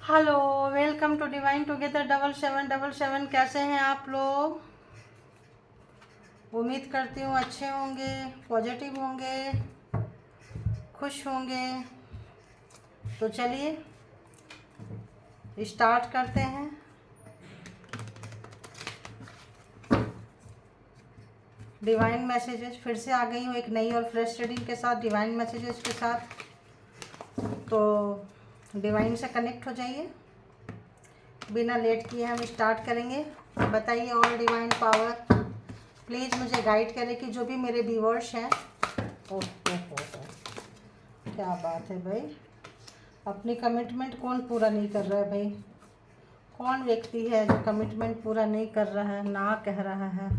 Hello, welcome to divine together 7777। कैसे हैं आप लोग? उम्मीद करती हूँ अच्छे होंगे, पॉजिटिव होंगे, खुश होंगे। तो चलिए स्टार्ट करते हैं। डिवाइन मैसेजेस फिर से आ गई हूँ एक नई और फ्रेश रीडिंग के साथ, डिवाइन मैसेजेस के साथ। तो डिवाइन से कनेक्ट हो जाइए। बिना लेट किए हम स्टार्ट करेंगे। बताइए ऑल डिवाइन पावर प्लीज़ मुझे गाइड करें कि जो भी मेरे व्यूअर्स हैं। ओह क्या बात है भाई, अपनी कमिटमेंट कौन पूरा नहीं कर रहा है भाई? कौन व्यक्ति है जो कमिटमेंट पूरा नहीं कर रहा है, ना कह रहा है,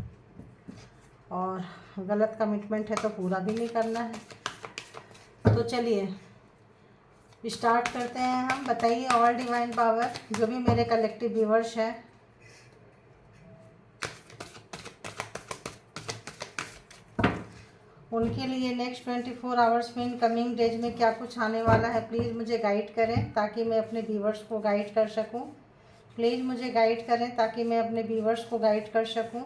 और गलत कमिटमेंट है तो पूरा भी नहीं करना है। तो चलिए स्टार्ट करते हैं हम। बताइए ऑल डिवाइन पावर जो भी मेरे कलेक्टिव व्यूअर्स हैं, उनके लिए नेक्स्ट 24 आवर्स में इन कमिंग डेज में क्या कुछ आने वाला है। प्लीज़ मुझे गाइड करें ताकि मैं अपने व्यूअर्स को गाइड कर सकूं। प्लीज़ मुझे गाइड करें ताकि मैं अपने व्यूअर्स को गाइड कर सकूं।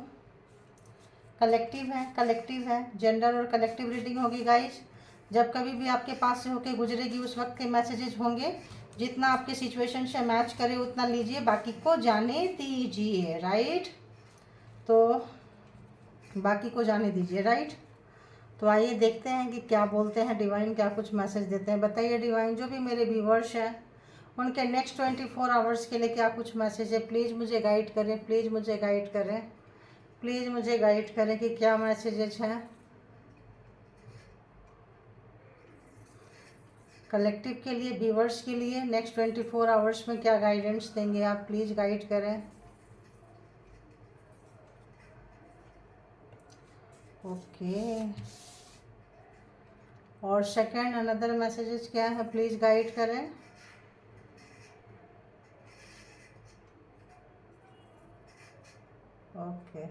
कलेक्टिव है, जेंडर और कलेक्टिव रीडिंग होगी गाइज। जब कभी भी आपके पास से होके गुजरेगी उस वक्त के मैसेजेस होंगे। जितना आपके सिचुएशन से मैच करे उतना लीजिए, बाकी को जाने दीजिए। राइट, तो बाकी को जाने दीजिए। राइट, तो आइए देखते हैं कि क्या बोलते हैं डिवाइन, क्या कुछ मैसेज देते हैं। बताइए डिवाइन जो भी मेरे व्यूअर्स हैं उनके नेक्स्ट 24 आवर्स के लिए क्या कुछ मैसेज है। प्लीज़ मुझे गाइड करें, प्लीज़ मुझे गाइड करें, प्लीज़ मुझे गाइड करें कि क्या मैसेजेस हैं। कलेक्टिव के लिए, व्यूअर्स के लिए नेक्स्ट 24 आवर्स में क्या गाइडेंस देंगे आप? प्लीज़ गाइड करें। ओके, और सेकंड अनदर मैसेजेस क्या है? प्लीज़ गाइड करें। ओके,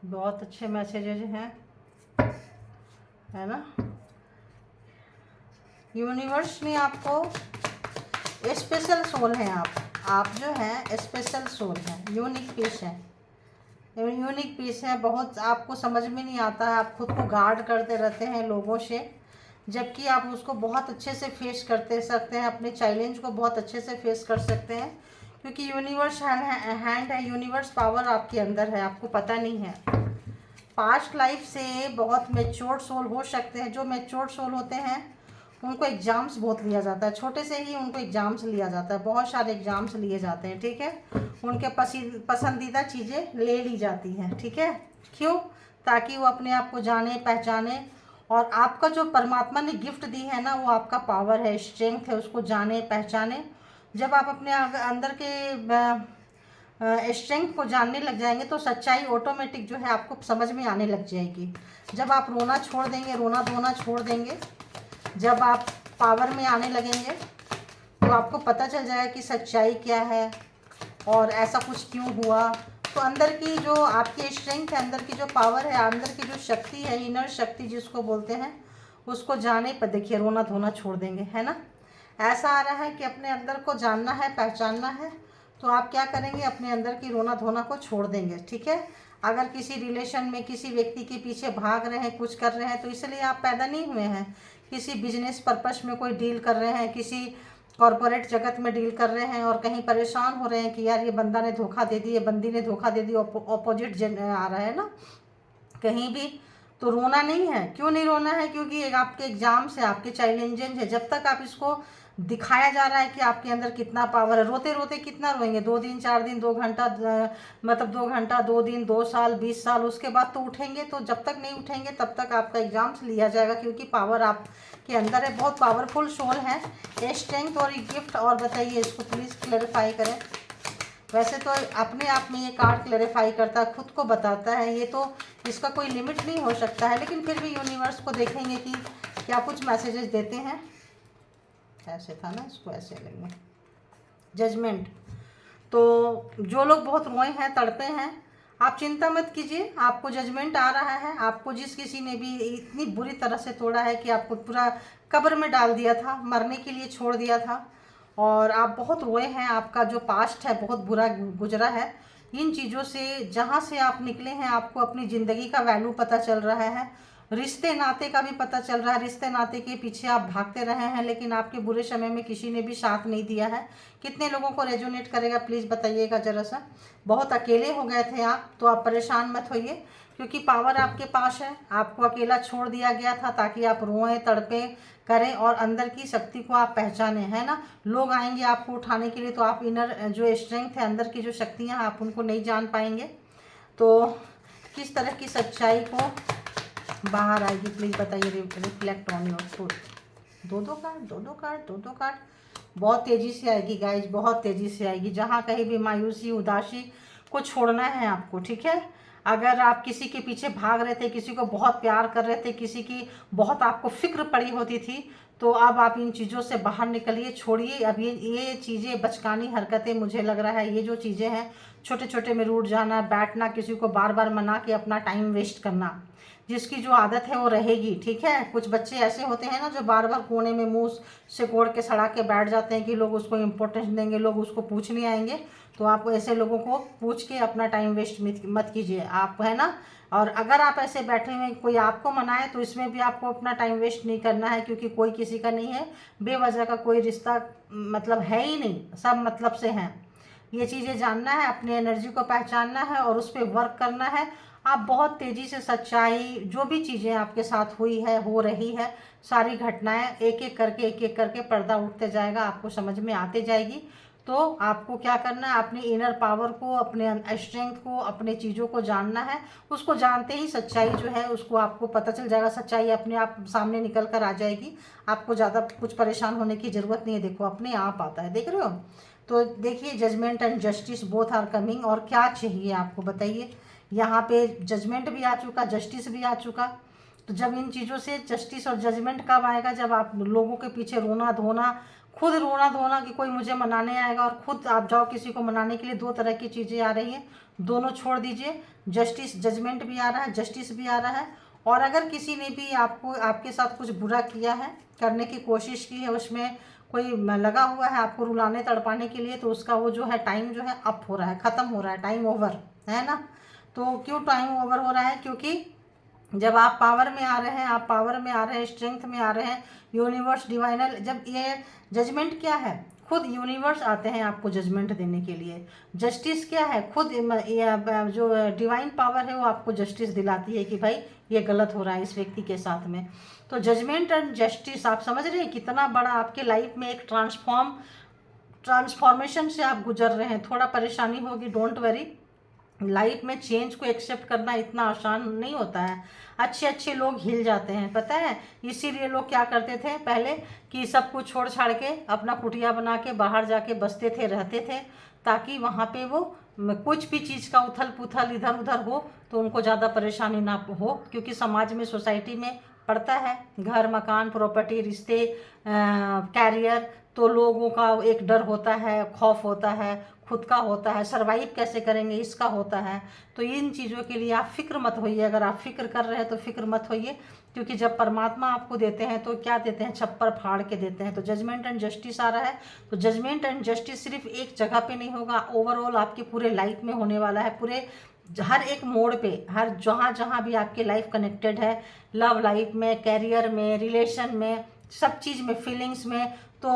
बहुत अच्छे मैसेजेस हैं, है ना। यूनिवर्स ने आपको स्पेशल सोल हैं। आप जो हैं स्पेशल सोल हैं, यूनिक पीस हैं, यूनिक पीस है। बहुत आपको समझ में नहीं आता है, आप खुद को गार्ड करते रहते हैं लोगों से, जबकि आप उसको बहुत अच्छे से फेस करते सकते हैं, अपने चैलेंज को बहुत अच्छे से फेस कर सकते हैं, क्योंकि यूनिवर्स हैंड है, यूनिवर्स पावर आपके अंदर है, आपको पता नहीं है। पास्ट लाइफ से बहुत मैच्योर्ड सोल हो सकते हैं। जो मैच्योर्ड सोल होते हैं उनको एग्ज़ाम्स बहुत लिया जाता है, छोटे से ही उनको एग्ज़ाम्स लिया जाता है, बहुत सारे एग्ज़ाम्स लिए जाते हैं। ठीक है, उनके पसंदीदा चीज़ें ले ली जाती हैं। ठीक है, क्यों? ताकि वो अपने आप को जाने पहचाने, और आपका जो परमात्मा ने गिफ्ट दी है ना, वो आपका पावर है, स्ट्रेंथ है, उसको जाने पहचाने। जब आप अपने अंदर के स्ट्रेंथ को जानने लग जाएंगे तो सच्चाई ऑटोमेटिक जो है आपको समझ में आने लग जाएगी। जब आप रोना छोड़ देंगे, रोना धोना छोड़ देंगे, जब आप पावर में आने लगेंगे तो आपको पता चल जाएगा कि सच्चाई क्या है और ऐसा कुछ क्यों हुआ। तो अंदर की जो आपकी स्ट्रेंथ है, अंदर की जो पावर है, अंदर की जो शक्ति है, इनर शक्ति जिसको बोलते हैं, उसको जाने पर देखिए रोना धोना छोड़ देंगे, है ना। ऐसा आ रहा है कि अपने अंदर को जानना है, पहचानना है, तो आप क्या करेंगे? अपने अंदर की रोना धोना को छोड़ देंगे। ठीक है, अगर किसी रिलेशन में किसी व्यक्ति के पीछे भाग रहे हैं, कुछ कर रहे हैं, तो इसलिए आप पैदा नहीं हुए हैं। किसी बिजनेस पर्पस में कोई डील कर रहे हैं, किसी कॉरपोरेट जगत में डील कर रहे हैं और कहीं परेशान हो रहे हैं कि यार ये बंदा ने धोखा दे दी, ये बंदी ने धोखा दे दी, ऑपोजिट आ रहा है ना कहीं भी, तो रोना नहीं है। क्यों नहीं रोना है? क्योंकि एक आपके एग्जाम्स है, आपके चैलेंजेस है। जब तक आप इसको दिखाया जा रहा है कि आपके अंदर कितना पावर है, रोते रोते कितना रोएंगे? 2 दिन 4 दिन, 2 घंटा, मतलब 2 घंटा, 2 दिन, 2 साल, 20 साल, उसके बाद तो उठेंगे। तो जब तक नहीं उठेंगे तब तक आपका एग्जाम्स लिया जाएगा, क्योंकि पावर आपके अंदर है, बहुत पावरफुल सोल है, ये स्ट्रेंथ और ये गिफ्ट। और बताइए इसको प्लीज़ क्लैरिफाई करें। वैसे तो अपने आप में ये कार्ड क्लैरिफाई करता है, खुद को बताता है, ये तो इसका कोई लिमिट नहीं हो सकता है, लेकिन फिर भी यूनिवर्स को देखेंगे कि क्या कुछ मैसेजेस देते हैं। ऐसे था ना, इसको ऐसे लेंगे। जजमेंट, तो जो लोग बहुत रोए हैं, तड़पे हैं, आप चिंता मत कीजिए, आपको जजमेंट आ रहा है। आपको जिस किसी ने भी इतनी बुरी तरह से तोड़ा है कि आपको पूरा कब्र में डाल दिया था, मरने के लिए छोड़ दिया था, और आप बहुत रोए हैं, आपका जो पास्ट है बहुत बुरा गुजरा है। इन चीज़ों से जहाँ से आप निकले हैं, आपको अपनी ज़िंदगी का वैल्यू पता चल रहा है, रिश्ते नाते का भी पता चल रहा है। रिश्ते नाते के पीछे आप भागते रहे हैं, लेकिन आपके बुरे समय में किसी ने भी साथ नहीं दिया है। कितने लोगों को रेजोनेट करेगा प्लीज़ बताइएगा ज़रा सा। बहुत अकेले हो गए थे आप, तो आप परेशान मत होइए, क्योंकि पावर आपके पास है। आपको अकेला छोड़ दिया गया था ताकि आप रोएं, तड़पें, करें और अंदर की शक्ति को आप पहचानें, है ना। लोग आएंगे आपको उठाने के लिए, तो आप इनर जो स्ट्रेंथ है, अंदर की जो शक्तियाँ, आप उनको नहीं जान पाएंगे। तो किस तरह की सच्चाई को बाहर आएगी प्लीज़ बताइए। Reflect on your truth. दो दो कार्ड बहुत तेज़ी से आएगी गाइज, बहुत तेज़ी से आएगी। जहाँ कहीं भी मायूसी, उदासी को छोड़ना है आपको, ठीक है। अगर आप किसी के पीछे भाग रहे थे, किसी को बहुत प्यार कर रहे थे, किसी की बहुत आपको फिक्र पड़ी होती थी, तो अब आप इन चीज़ों से बाहर निकलिए, छोड़िए। अब ये चीज़ें, बचकानी हरकतें, मुझे लग रहा है ये जो चीज़ें हैं, छोटे छोटे में रूठ जाना, बैठना, किसी को बार बार मना के अपना टाइम वेस्ट करना, जिसकी जो आदत है वो रहेगी, ठीक है। कुछ बच्चे ऐसे होते हैं ना, जो बार बार कोने में मुंह से कोड़ के सड़ा के बैठ जाते हैं कि लोग उसको इम्पोर्टेंस देंगे, लोग उसको पूछने आएंगे। तो आप ऐसे लोगों को पूछ के अपना टाइम वेस्ट मत कीजिए आप, है ना। और अगर आप ऐसे बैठे हुए कोई आपको मनाए, तो इसमें भी आपको अपना टाइम वेस्ट नहीं करना है, क्योंकि कोई किसी का नहीं है। बेवजह का कोई रिश्ता मतलब है ही नहीं, सब मतलब से हैं। ये चीज़ें जानना है, अपनी एनर्जी को पहचानना है और उस पर वर्क करना है। आप बहुत तेज़ी से सच्चाई, जो भी चीज़ें आपके साथ हुई है, हो रही है, सारी घटनाएं एक एक करके पर्दा उठते जाएगा, आपको समझ में आते जाएगी। तो आपको क्या करना है, अपनी इनर पावर को, अपने स्ट्रेंथ को, अपने चीज़ों को जानना है। उसको जानते ही सच्चाई जो है उसको आपको पता चल जाएगा, सच्चाई अपने आप सामने निकल कर आ जाएगी। आपको ज़्यादा कुछ परेशान होने की ज़रूरत नहीं है, देखो अपने आप आता है, देख रहे हो। तो देखिए, judgement and justice both are coming. और क्या चाहिए आपको बताइए। यहाँ पे जजमेंट भी आ चुका, जस्टिस भी आ चुका। तो जब इन चीज़ों से जस्टिस और जजमेंट कब आएगा, जब आप लोगों के पीछे रोना धोना, खुद रोना धोना कि कोई मुझे मनाने आएगा, और खुद आप जाओ किसी को मनाने के लिए। दो तरह की चीज़ें आ रही हैं, दोनों छोड़ दीजिए। जस्टिस, जजमेंट भी आ रहा है, जस्टिस भी आ रहा है। और अगर किसी ने भी आपको, आपके साथ कुछ बुरा किया है, करने की कोशिश की है, उसमें कोई लगा हुआ है आपको रुलाने तड़पाने के लिए, तो उसका वो जो है टाइम जो है अप हो रहा है, ख़त्म हो रहा है, टाइम ओवर है ना। तो क्यों टाइम ओवर हो रहा है, क्योंकि जब आप पावर में आ रहे हैं, आप पावर में आ रहे हैं, स्ट्रेंथ में आ रहे हैं, यूनिवर्स, डिवाइनल, जब ये जजमेंट क्या है, खुद यूनिवर्स आते हैं आपको जजमेंट देने के लिए। जस्टिस क्या है, खुद जो डिवाइन पावर है वो आपको जस्टिस दिलाती है कि भाई ये गलत हो रहा है इस व्यक्ति के साथ में। तो जजमेंट एंड जस्टिस, आप समझ रहे हैं कितना बड़ा आपके लाइफ में एक ट्रांसफॉर्मेशन से आप गुजर रहे हैं। थोड़ा परेशानी होगी, डोंट वरी। लाइफ में चेंज को एक्सेप्ट करना इतना आसान नहीं होता है। अच्छे अच्छे लोग हिल जाते हैं, पता है। इसीलिए लोग क्या करते थे पहले, कि सब कुछ छोड़ छाड़ के अपना कुटिया बना के बाहर जाके बसते थे, रहते थे, ताकि वहाँ पे वो कुछ भी चीज़ का उथल पुथल इधर उधर हो तो उनको ज़्यादा परेशानी ना हो। क्योंकि समाज में, सोसाइटी में पड़ता है, घर मकान प्रॉपर्टी रिश्ते कैरियर, तो लोगों का एक डर होता है, खौफ होता है, खुद का होता है, सरवाइव कैसे करेंगे इसका होता है। तो इन चीज़ों के लिए आप फिक्र मत होइए। अगर आप फिक्र कर रहे हैं तो फिक्र मत होइए, क्योंकि जब परमात्मा आपको देते हैं तो क्या देते हैं, छप्पर फाड़ के देते हैं। तो जजमेंट एंड जस्टिस आ रहा है। तो जजमेंट एंड जस्टिस सिर्फ एक जगह पे नहीं होगा, ओवरऑल आपके पूरे लाइफ में होने वाला है। पूरे हर एक मोड़ पे, हर जहाँ जहाँ भी आपकी लाइफ कनेक्टेड है, लव लाइफ में, कैरियर में, रिलेशन में, सब चीज़ में, फीलिंग्स में, तो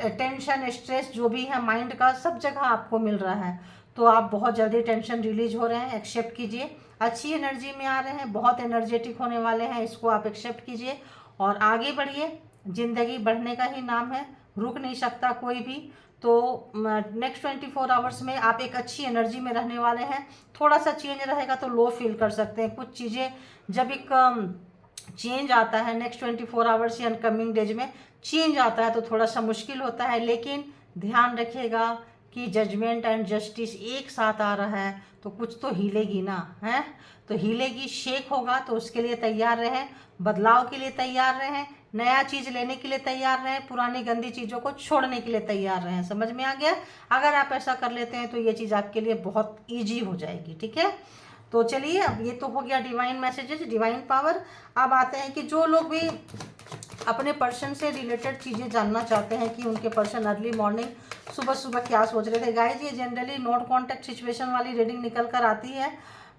टेंशन स्ट्रेस जो भी है माइंड का, सब जगह आपको मिल रहा है। तो आप बहुत जल्दी टेंशन रिलीज हो रहे हैं, एक्सेप्ट कीजिए। अच्छी एनर्जी में आ रहे हैं, बहुत एनर्जेटिक होने वाले हैं, इसको आप एक्सेप्ट कीजिए और आगे बढ़िए। ज़िंदगी बढ़ने का ही नाम है, रुक नहीं सकता कोई भी। तो नेक्स्ट 24 आवर्स में आप एक अच्छी एनर्जी में रहने वाले हैं। थोड़ा सा चेंज रहेगा तो लो फील कर सकते हैं। कुछ चीज़ें जब एक चेंज आता है नेक्स्ट 24 आवर्स या कमिंग डेज में चेंज आता है तो थोड़ा सा मुश्किल होता है, लेकिन ध्यान रखिएगा कि जजमेंट एंड जस्टिस एक साथ आ रहा है तो कुछ तो हिलेगी ना, है तो हिलेगी, शेक होगा। तो उसके लिए तैयार रहें, बदलाव के लिए तैयार रहें, नया चीज़ लेने के लिए तैयार रहें, पुरानी गंदी चीज़ों को छोड़ने के लिए तैयार रहें। समझ में आ गया? अगर आप ऐसा कर लेते हैं तो ये चीज़ आपके लिए बहुत ईजी हो जाएगी। ठीक है, तो चलिए, अब ये तो हो गया डिवाइन मैसेजेस, डिवाइन पावर। अब आते हैं कि जो लोग भी अपने पर्सन से रिलेटेड चीज़ें जानना चाहते हैं कि उनके पर्सन अर्ली मॉर्निंग सुबह सुबह क्या सोच रहे थे। गाइस, ये जनरली नॉट कॉन्टैक्ट सिचुएशन वाली रीडिंग निकल कर आती है।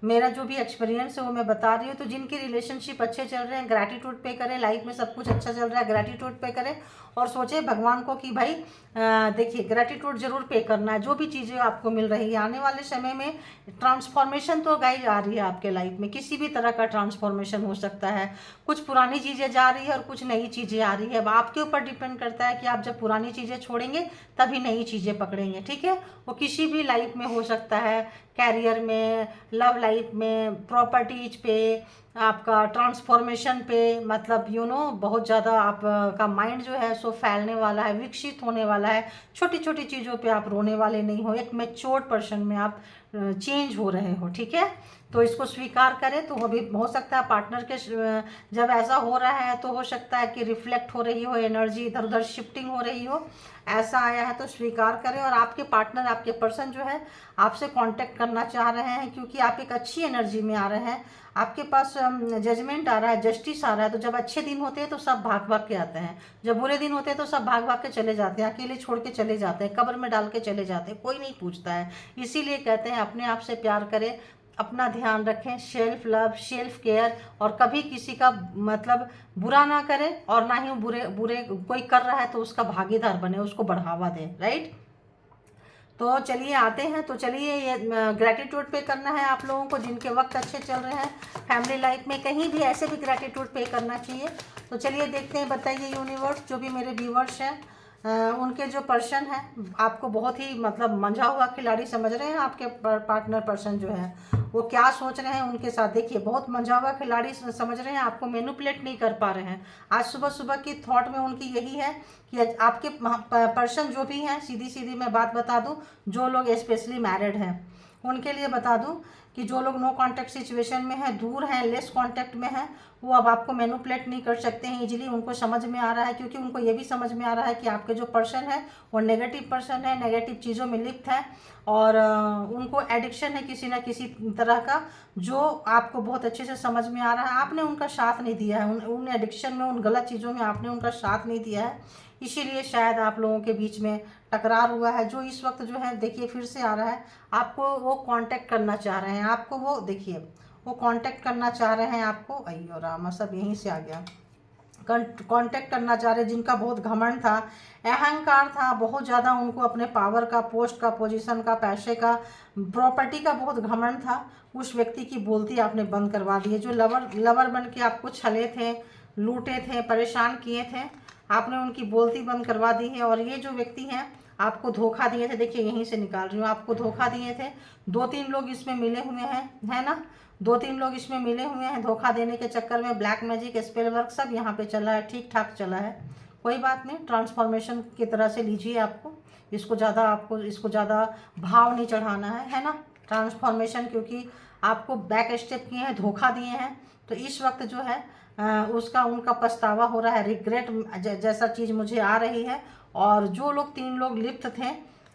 मेरा जो भी एक्सपीरियंस है वो मैं बता रही हूँ। तो जिनकी रिलेशनशिप अच्छे चल रहे हैं, ग्रैटिट्यूड पे करें, लाइफ में सब कुछ अच्छा चल रहा है, ग्रैटिट्यूड पे करें और सोचे भगवान को कि भाई देखिए, ग्रैटिट्यूड जरूर पे करना है। जो भी चीज़ें आपको मिल रही है आने वाले समय में ट्रांसफॉर्मेशन तो गाइस आ रही है आपके लाइफ में, किसी भी तरह का ट्रांसफॉर्मेशन हो सकता है। कुछ पुरानी चीज़ें जा रही है और कुछ नई चीज़ें आ रही है। अब आपके ऊपर डिपेंड करता है कि आप जब पुरानी चीज़ें छोड़ेंगे तभी नई चीज़ें पकड़ेंगे। ठीक है, वो किसी भी लाइफ में हो सकता है, कैरियर में, लव लाइफ में, प्रॉपर्टीज पे, आपका ट्रांसफॉर्मेशन पे, मतलब बहुत ज़्यादा आपका माइंड जो है सो फैलने वाला है, विकसित होने वाला है। छोटी छोटी चीज़ों पे आप रोने वाले नहीं हो, एक मैच्योर्ड पर्सन में आप चेंज हो रहे हो। ठीक है, तो इसको स्वीकार करें। तो अभी हो सकता है पार्टनर के जब ऐसा हो रहा है तो हो सकता है कि रिफ्लेक्ट हो रही हो एनर्जी, इधर उधर शिफ्टिंग हो रही हो, ऐसा आया है तो स्वीकार करें। और आपके पार्टनर, आपके पर्सन जो है आपसे कांटेक्ट करना चाह रहे हैं क्योंकि आप एक अच्छी एनर्जी में आ रहे हैं। आपके पास जजमेंट आ रहा है, जस्टिस आ रहा है। तो जब अच्छे दिन होते हैं तो सब भाग भाग के आते हैं, जब बुरे दिन होते हैं तो सब भाग भाग के चले जाते हैं, अकेले छोड़ के चले जाते हैं, कब्र में डाल के चले जाते हैं, कोई नहीं पूछता है। इसीलिए कहते हैं अपने आप से प्यार करें, अपना ध्यान रखें, सेल्फ लव, सेल्फ केयर, और कभी किसी का मतलब बुरा ना करें और ना ही बुरे बुरे कोई कर रहा है तो उसका भागीदार बने, उसको बढ़ावा दें। राइट, तो चलिए आते हैं। तो चलिए, ये ग्रैटिट्यूड पे करना है आप लोगों को जिनके वक्त अच्छे चल रहे हैं फैमिली लाइफ में, कहीं भी ऐसे भी ग्रैटिट्यूड पे करना चाहिए। तो चलिए देखते हैं, बताइए यूनिवर्स, जो भी मेरे व्यूवर्स हैं उनके जो पर्सन है आपको बहुत ही मतलब मंझा हुआ खिलाड़ी समझ रहे हैं। आपके पार्टनर पर्सन जो है वो क्या सोच रहे हैं उनके साथ, देखिए बहुत मंझा हुआ खिलाड़ी समझ रहे हैं, आपको मैनिपुलेट नहीं कर पा रहे हैं। आज सुबह सुबह की थॉट में उनकी यही है कि आपके पर्सन जो भी हैं, सीधी सीधी मैं बात बता दूं, जो लोग स्पेशली मैरिड हैं उनके लिए बता दूं कि जो लोग नो कांटेक्ट सिचुएशन में हैं, दूर हैं, लेस कांटेक्ट में हैं, वो अब आपको मैनिपुलेट नहीं कर सकते हैं इजीली। उनको समझ में आ रहा है, क्योंकि उनको ये भी समझ में आ रहा है कि आपके जो पर्सन है वो नेगेटिव पर्सन है, नेगेटिव चीज़ों में लिप्त है और उनको एडिक्शन है किसी न किसी तरह का, जो आपको बहुत अच्छे से समझ में आ रहा है। आपने उनका साथ नहीं दिया है, उन एडिक्शन में, उन गलत चीज़ों में आपने उनका साथ नहीं दिया है, इसीलिए शायद आप लोगों के बीच में टकरार हुआ है। जो इस वक्त जो है देखिए फिर से आ रहा है, आपको वो कांटेक्ट करना चाह रहे हैं, आपको वो देखिए वो कांटेक्ट करना चाह रहे हैं आपको। अयो रामा, सब यहीं से आ गया। कांटेक्ट करना चाह रहे, जिनका बहुत घमंड था, अहंकार था बहुत ज़्यादा, उनको अपने पावर का, पोस्ट का, पोजीशन का, पैसे का, प्रॉपर्टी का बहुत घमंड था, उस व्यक्ति की बोलती आपने बंद करवा दी है। जो लवर बन के आपको छले थे, लूटे थे, परेशान किए थे, आपने उनकी बोलती बंद करवा दी है। और ये जो व्यक्ति हैं आपको धोखा दिए थे, देखिए यहीं से निकाल रही हूँ, आपको धोखा दिए थे। 2-3 लोग इसमें मिले हुए हैं, है ना, 2-3 लोग इसमें मिले हुए हैं धोखा देने के चक्कर में। ब्लैक मैजिक, स्पेल वर्क सब यहाँ पे चला है, ठीक ठाक चला है, कोई बात नहीं। ट्रांसफॉर्मेशन की तरह से लीजिए, आपको इसको ज़्यादा भाव नहीं चढ़ाना है ना। ट्रांसफॉर्मेशन क्योंकि आपको बैक स्टेप किए हैं, धोखा दिए हैं, तो इस वक्त जो है उनका पछतावा हो रहा है, रिग्रेट जैसा चीज़ मुझे आ रही है। और जो लोग 3 लोग लिप्त थे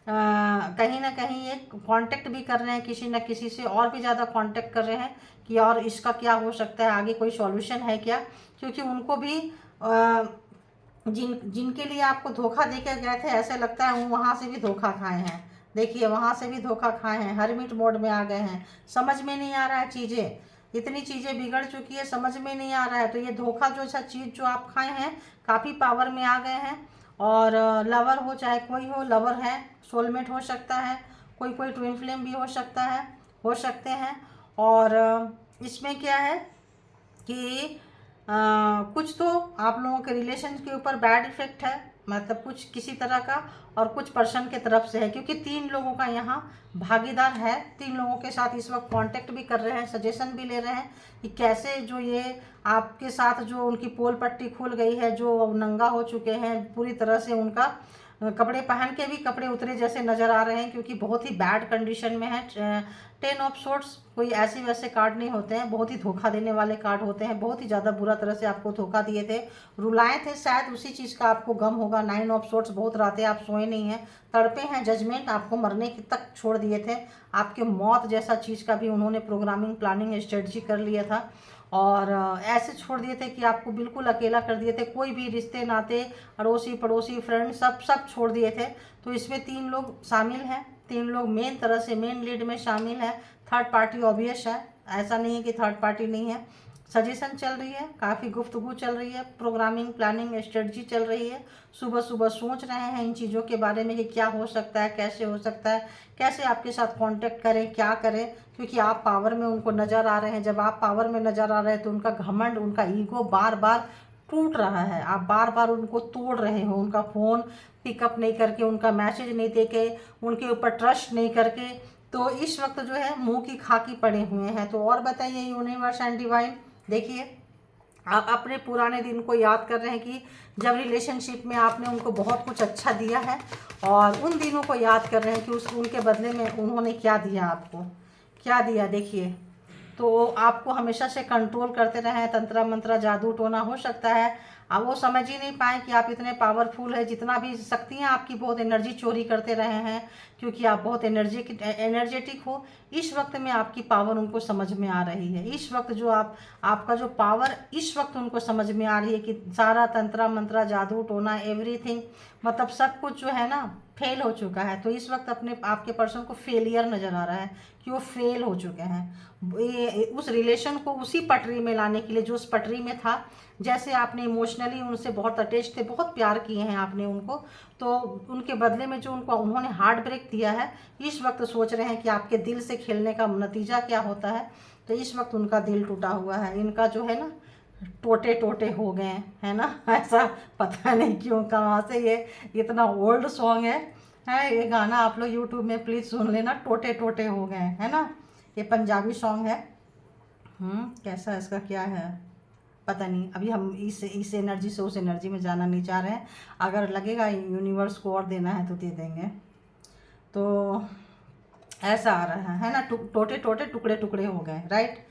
कहीं ना कहीं ये कांटेक्ट भी कर रहे हैं किसी न किसी से, और भी ज़्यादा कांटेक्ट कर रहे हैं कि और इसका क्या हो सकता है, आगे कोई सॉल्यूशन है क्या, क्योंकि उनको भी जिनके लिए आपको धोखा देके गए थे ऐसे लगता है वो वहाँ से भी धोखा खाए हैं। देखिए वहाँ से भी धोखा खाए हैं, हरमिट मोड में आ गए हैं, समझ में नहीं आ रहा है चीज़ें, इतनी चीज़ें बिगड़ चुकी है, समझ में नहीं आ रहा है। तो ये धोखा जो सा चीज़ जो आप खाए हैं, काफ़ी पावर में आ गए हैं। और लवर हो चाहे कोई हो, लवर है, सोलमेट हो सकता है, कोई ट्विन फ्लेम भी हो सकता है, हो सकते हैं। और इसमें क्या है कि कुछ तो आप लोगों के रिलेशन के ऊपर बैड इफेक्ट है, मतलब कुछ किसी तरह का, और कुछ पर्सन के तरफ से है, क्योंकि 3 लोगों का यहाँ भागीदार है। 3 लोगों के साथ इस वक्त कांटेक्ट भी कर रहे हैं, सजेशन भी ले रहे हैं कि कैसे जो ये आपके साथ जो उनकी पोल पट्टी खुल गई है, जो नंगा हो चुके हैं पूरी तरह से, उनका कपड़े पहन के भी कपड़े उतरे जैसे नज़र आ रहे हैं, क्योंकि बहुत ही बैड कंडीशन में है। 10 ऑफ सोर्ट्स कोई ऐसे वैसे कार्ड नहीं होते हैं, बहुत ही धोखा देने वाले कार्ड होते हैं। बहुत ही ज़्यादा बुरा तरह से आपको धोखा दिए थे, रुलाए थे, शायद उसी चीज़ का आपको गम होगा। 9 ऑफ सोर्ट्स बहुत रातें आप सोए नहीं हैं, तड़पे हैं। जजमेंट आपको मरने तक छोड़ दिए थे, आपके मौत जैसा चीज़ का भी उन्होंने प्रोग्रामिंग प्लानिंग स्ट्रेटजी कर लिया था, और ऐसे छोड़ दिए थे कि आपको बिल्कुल अकेला कर दिए थे। कोई भी रिश्ते नाते, अड़ोसी पड़ोसी फ्रेंड सब छोड़ दिए थे। तो इसमें 3 लोग शामिल हैं, 3 लोग मेन तरह से मेन लीड में शामिल है। थर्ड पार्टी ऑब्वियस है, ऐसा नहीं है कि थर्ड पार्टी नहीं है। सजेशन चल रही है, काफ़ी गुफ्तगू चल रही है, प्रोग्रामिंग प्लानिंग स्ट्रेटजी चल रही है। सुबह सुबह सोच रहे हैं इन चीज़ों के बारे में कि क्या हो सकता है, कैसे हो सकता है, कैसे आपके साथ कांटेक्ट करें, क्या करें, क्योंकि आप पावर में उनको नज़र आ रहे हैं। जब आप पावर में नज़र आ रहे हैं तो उनका घमंड, उनका ईगो बार बार टूट रहा है। आप बार बार उनको तोड़ रहे हो, उनका फ़ोन पिकअप नहीं करके, उनका मैसेज नहीं देके, उनके ऊपर ट्रस्ट नहीं करके। तो इस वक्त जो है मुंह की खाकी पड़े हुए हैं। तो और बताइए यूनिवर्स एंड डिवाइन, देखिए आप अपने पुराने दिन को याद कर रहे हैं कि जब रिलेशनशिप में आपने उनको बहुत कुछ अच्छा दिया है, और उन दिनों को याद कर रहे हैं कि उनके बदले में उन्होंने क्या दिया, आपको क्या दिया। देखिए, तो आपको हमेशा से कंट्रोल करते रहे हैं, तंत्र मंत्र जादू टोना। हो सकता है अब वो समझ ही नहीं पाए कि आप इतने पावरफुल है। जितना भी शक्तियाँ आपकी, बहुत एनर्जी चोरी करते रहे हैं, क्योंकि आप बहुत एनर्जेटिक हो। इस वक्त में आपकी पावर उनको समझ में आ रही है। इस वक्त जो आपका जो पावर इस वक्त उनको समझ में आ रही है कि सारा तंत्र मंत्र जादू टोना एवरीथिंग, मतलब सब कुछ जो है ना फेल हो चुका है। तो इस वक्त अपने आपके पर्सन को फेलियर नज़र आ रहा है कि वो फेल हो चुके हैं। उस रिलेशन को उसी पटरी में लाने के लिए जो उस पटरी में था, जैसे आपने इमोशनली उनसे बहुत अटैच थे, बहुत प्यार किए हैं आपने उनको, तो उनके बदले में जो उन्होंने हार्ट ब्रेक दिया है, इस वक्त सोच रहे हैं कि आपके दिल से खेलने का नतीजा क्या होता है। तो इस वक्त उनका दिल टूटा हुआ है, इनका जो है ना टोटे टोटे हो गए है ना। ऐसा पता नहीं क्यों कहाँ से ये इतना ओल्ड सॉन्ग है ये गाना। आप लोग यूट्यूब में प्लीज़ सुन लेना, टोटे टोटे हो गए, है ना। ये पंजाबी सॉन्ग है। कैसा इसका क्या है पता नहीं। अभी हम इस एनर्जी से उस एनर्जी में जाना नहीं चाह रहे हैं। अगर लगेगा यूनिवर्स को और देना है तो दे देंगे। तो ऐसा आ रहा है ना, टोटे टोटे टुकड़े टुकड़े हो गए, राइट।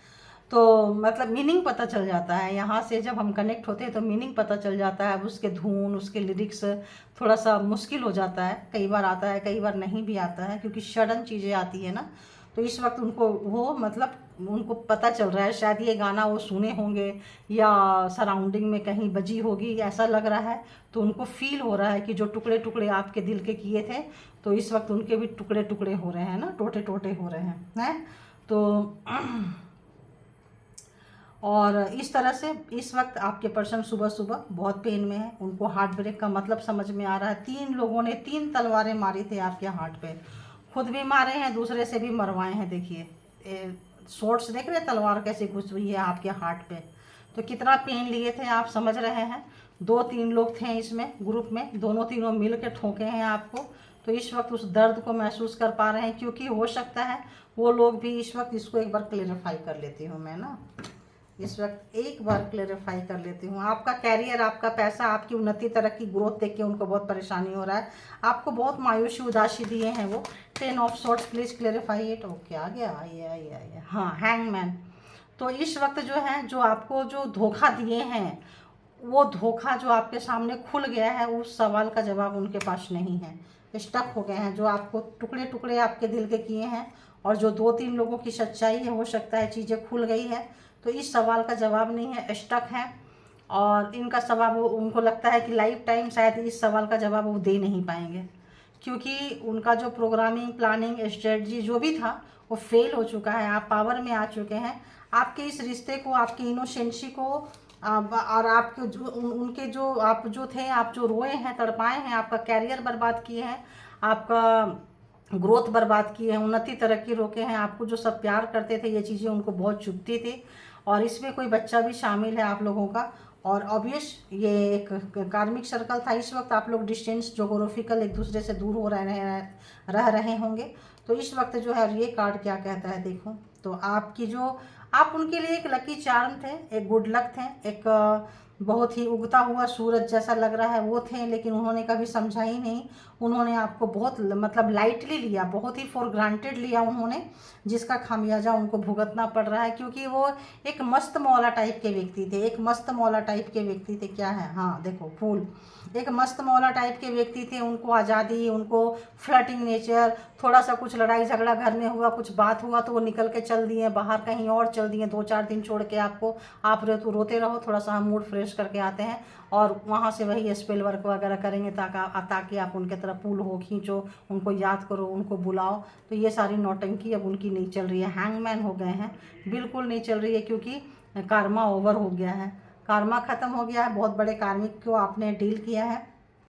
तो मतलब मीनिंग पता चल जाता है यहाँ से, जब हम कनेक्ट होते हैं तो मीनिंग पता चल जाता है। उसके धुन, उसके लिरिक्स थोड़ा सा मुश्किल हो जाता है, कई बार आता है, कई बार नहीं भी आता है, क्योंकि सडन चीज़ें आती है ना। तो इस वक्त उनको वो मतलब उनको पता चल रहा है, शायद ये गाना वो सुने होंगे या सराउंडिंग में कहीं बजी होगी, ऐसा लग रहा है। तो उनको फील हो रहा है कि जो टुकड़े टुकड़े आपके दिल के किए थे, तो इस वक्त उनके भी टुकड़े टुकड़े हो रहे हैं ना, टोटे टोटे हो रहे हैं तो और इस तरह से इस वक्त आपके पर्सन सुबह सुबह बहुत पेन में है। उनको हार्ट ब्रेक का मतलब समझ में आ रहा है। 3 लोगों ने 3 तलवारें मारी थे आपके हार्ट पे, खुद भी मारे हैं, दूसरे से भी मरवाए हैं। देखिए शॉर्ट्स देख रहे हैं, तलवार कैसे घुस हुई है आपके हार्ट पे। तो कितना पेन लिए थे आप समझ रहे हैं। 2-3 लोग थे इसमें ग्रुप में, दोनों तीनों मिल के ठोके हैं आपको। तो इस वक्त उस दर्द को महसूस कर पा रहे हैं, क्योंकि हो सकता है वो लोग भी इस वक्त, इसको एक बार क्लेरिफाई कर लेती हूँ मैं ना, इस वक्त एक बार क्लेरिफाई कर लेती हूँ। आपका कैरियर, आपका पैसा, आपकी उन्नति तरक्की ग्रोथ देख के उनको बहुत परेशानी हो रहा है। आपको बहुत मायूसी उदासी दिए हैं वो। 10 of sorts, please clarify it. Okay आ गया, आइए हाँ, हैंगमैन। तो इस वक्त जो है, जो आपको जो धोखा दिए हैं, वो धोखा जो आपके सामने खुल गया है, उस सवाल का जवाब उनके पास नहीं है। स्टक हो गए हैं, जो आपको टुकड़े टुकड़े आपके दिल के किए हैं, और जो 2-3 लोगों की सच्चाई है, हो सकता है चीज़ें खुल गई है। तो इस सवाल का जवाब नहीं है, स्टक है। और इनका सवाल, उनको लगता है कि लाइफ टाइम शायद इस सवाल का जवाब वो दे नहीं पाएंगे, क्योंकि उनका जो प्रोग्रामिंग प्लानिंग स्ट्रेटजी जो भी था वो फेल हो चुका है। आप पावर में आ चुके हैं। आपके इस रिश्ते को, आपकी इनोसेंसी को, और आपके जो उनके जो आप जो थे, आप जो रोए हैं, तड़पाए हैं, आपका कैरियर बर्बाद किए हैं, आपका ग्रोथ बर्बाद किए हैं, उन्नति तरक्की रोके हैं। आपको जो सब प्यार करते थे, ये चीज़ें उनको बहुत चुभती थी। और इसमें कोई बच्चा भी शामिल है आप लोगों का। और ऑब्वियस ये एक कार्मिक सर्कल था। इस वक्त आप लोग डिस्टेंस जोग्राफिकल एक दूसरे से दूर हो रह रहे होंगे। तो इस वक्त जो है, ये कार्ड क्या कहता है देखो। तो आपकी जो, आप उनके लिए एक लकी चार्म थे, एक गुड लक थे, एक बहुत ही उगता हुआ सूरज जैसा लग रहा है वो थे, लेकिन उन्होंने कभी समझा ही नहीं। उन्होंने आपको बहुत मतलब लाइटली लिया, बहुत ही फॉर ग्रांटेड लिया उन्होंने, जिसका खामियाजा उनको भुगतना पड़ रहा है, क्योंकि वो एक मस्त मौला टाइप के व्यक्ति थे। एक मस्त मौला टाइप के व्यक्ति थे। क्या है, हाँ देखो फूल, एक मस्त मौला टाइप के व्यक्ति थे। उनको आज़ादी, उनको फ्लर्टिंग नेचर, थोड़ा सा कुछ लड़ाई झगड़ा घर में हुआ, कुछ बात हुआ तो वो निकल के चल दिए बाहर, कहीं और चल दिए 2-4 दिन छोड़ के आपको। आप रोते रहो, थोड़ा सा हम मूड फ्रेश करके आते हैं और वहाँ से वही स्पेल वर्क वगैरह करेंगे ताकि आप उनके तरफ पुल हो, खींचो, उनको याद करो, उनको बुलाओ। तो ये सारी नौटंकी अब उनकी नहीं चल रही है। हैंगमैन हो गए हैं, बिल्कुल नहीं चल रही है, क्योंकि कार्मा ओवर हो गया है, कार्मा ख़त्म हो गया है। बहुत बड़े कार्मिक को आपने डील किया है।